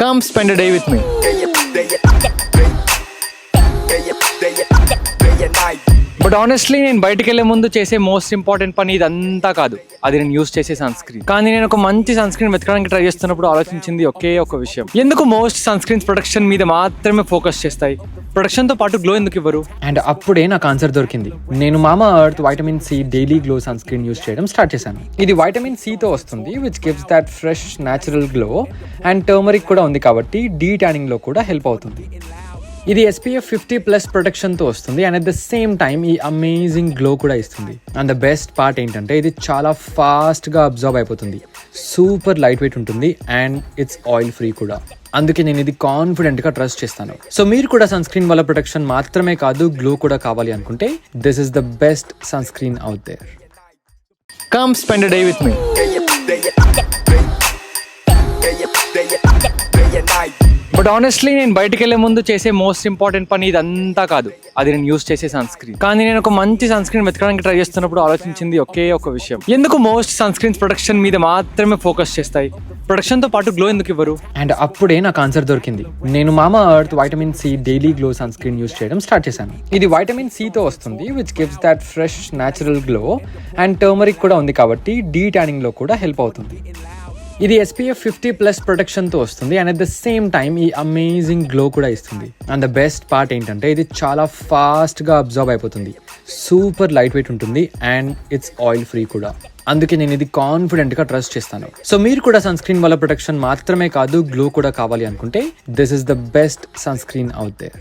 Come spend a day with me. But honestly నేను బయటకు వెళ్లే ముందు చేసే మోస్ట్ ఇంపార్టెంట్ పని ఇదంతా కాదు, అది నేను యూస్ చేసే సన్ స్క్రీన్. కానీ నేను ఒక మంచి సన్ స్క్రీన్ వెతకడానికి ట్రై చేస్తున్నప్పుడు ఆలోచించింది ఒకే ఒక విషయం: ఎందుకు మోస్ట్ సన్ స్క్రీన్స్ ప్రొడక్షన్ మీద మాత్రమే ఫోకస్ చేస్తాయి, ప్రొడక్షన్ తో పాటు గ్లో ఎందుకు ఇవ్వరు? అండ్ అప్పుడే నాకు ఆన్సర్ దొరికింది. నేను Mamaearth vitamin C daily glow sunscreen use చేయడం స్టార్ట్ చేశాను. ఇది వైటమిన్ సి తో వస్తుంది, which gives that fresh natural glow. And turmeric కూడా ఉంది కాబట్టి డీ ట్యానింగ్ లో కూడా హెల్ప్ అవుతుంది. ఇది SPF 50+ ప్రొటెక్షన్తో వస్తుంది and at the same time ఈ అమేజింగ్ గ్లో కూడా ఇస్తుంది. అండ్ ద బెస్ట్ పార్ట్ ఏంటంటే ఇది చాలా ఫాస్ట్గా అబ్జర్వ్ అయిపోతుంది, సూపర్ లైట్ వెయిట్ ఉంటుంది అండ్ ఇట్స్ ఆయిల్ ఫ్రీ కూడా. అందుకే నేను ఇది కాన్ఫిడెంట్గా ట్రస్ట్ చేస్తాను. సో మీరు కూడా సన్ స్క్రీన్ వల్ల ప్రొటెక్షన్ మాత్రమే కాదు, గ్లో కూడా కావాలి అనుకుంటే this is the best sunscreen out there. Come spend a day with me. But honestly నేను బయటకు వెళ్లే ముందు చేసే మోస్ట్ ఇంపార్టెంట్ పని ఇదంతా కాదు, అది నేను యూస్ చేసే సన్ స్క్రీన్. కానీ నేను ఒక మంచి సన్ స్క్రీన్ వెతకడానికి ట్రై చేస్తున్నప్పుడు ఆలోచించింది ఒకే ఒక విషయం: ఎందుకు మోస్ట్ సన్ స్క్రీన్స్ ప్రొడక్షన్ మీద మాత్రమే ఫోకస్ చేస్తాయి, ప్రొడక్షన్ తో పాటు గ్లో ఎందుకు ఇవ్వరు? అండ్ అప్పుడే నాకు ఆన్సర్ దొరికింది. నేను Mamaearth vitamin C daily glow sunscreen use చేయడం స్టార్ట్ చేశాను. ఇది వైటమిన్ సి తో వస్తుంది, which gives that fresh natural glow. And turmeric కూడా ఉంది కాబట్టి డీ ట్యానింగ్ లో కూడా హెల్ప్ అవుతుంది. ఇది SPF 50+ ప్రొటెక్షన్తో వస్తుంది and at the same time ఈ అమేజింగ్ గ్లో కూడా ఇస్తుంది. అండ్ ద బెస్ట్ పార్ట్ ఏంటంటే ఇది చాలా ఫాస్ట్గా అబ్జర్వ్ అయిపోతుంది, సూపర్ లైట్ వెయిట్ ఉంటుంది అండ్ ఇట్స్ ఆయిల్ ఫ్రీ కూడా. అందుకే నేను ఇది కాన్ఫిడెంట్గా ట్రస్ట్ చేస్తాను. సో మీరు కూడా సన్ స్క్రీన్ వల్ల ప్రొటెక్షన్ మాత్రమే కాదు, గ్లో కూడా కావాలి అనుకుంటే this is the best sunscreen out there.